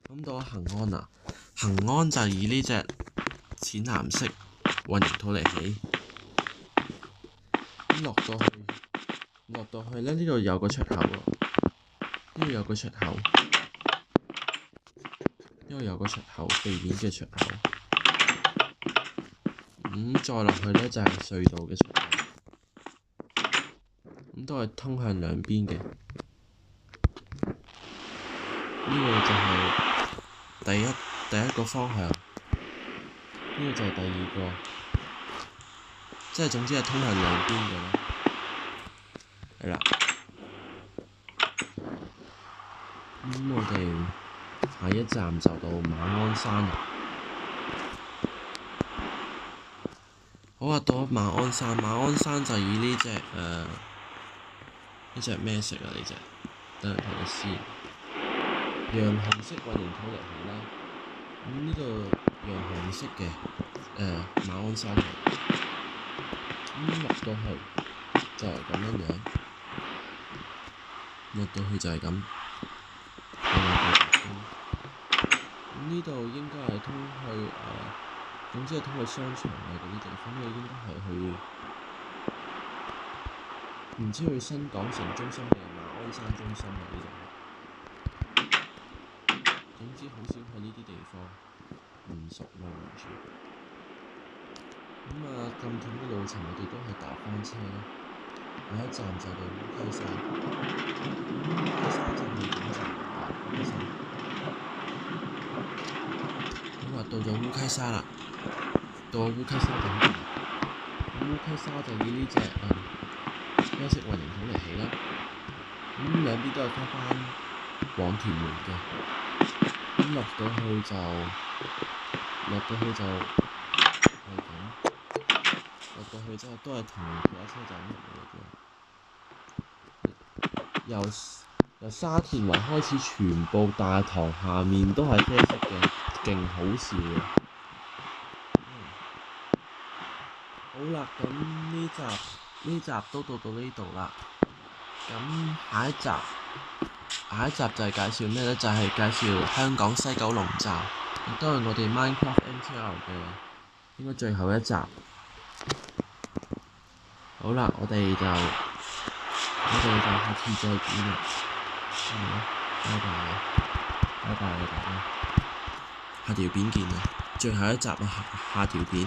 咁到恒安啊，恒安就以呢隻淺藍色混凝土嚟起。咁落到去咧，呢度有個出口喎，呢度有個出口，地面嘅出口。咁再落去咧就係隧道嘅出口，咁都係通向兩邊嘅。呢個就係第一個方向，呢個就係第二個，即係總之係通向兩邊嘅啦。係啦，咁我哋下一站就到馬鞍山啦。好啊，到咗馬鞍山就以呢隻咩色啊？呢隻等陣睇下先，洋紅色混凝土嚟起啦。咁呢度洋紅色嘅馬鞍山嚟，咁落到去就係咁樣樣，落到去就係咁。咁呢度應該係通去總之係通去商場嘅嗰啲地方，應該係去唔知去新港城中心定係馬鞍山中心啊？呢度總之好少去呢啲地方，唔熟咯完全。咁咁短嘅路程，我哋都係搭翻車啦。下一站就到烏溪沙，烏溪沙就係點站啊？烏溪沙。好啦，到咗烏溪沙啦，到烏溪沙頂站。咁烏溪沙就以呢隻啡色混凝土嚟起啦。咁兩邊都係開返往屯門嘅。咁落到去就係咁，落到去之後都係同其他車站一樣嘅啫。由沙田圍開始，全部大堂下面都係啡色嘅，勁好笑嘅。好啦，咁呢集都到呢度啦。咁下一集就係介紹咩咧？就係介紹香港西九龍站，亦都係我哋 Minecraft MTR 嘅應該最後一集。好啦，我哋就下次再見啦。拜拜大家，下條片見啊！最後一集啊，下條片。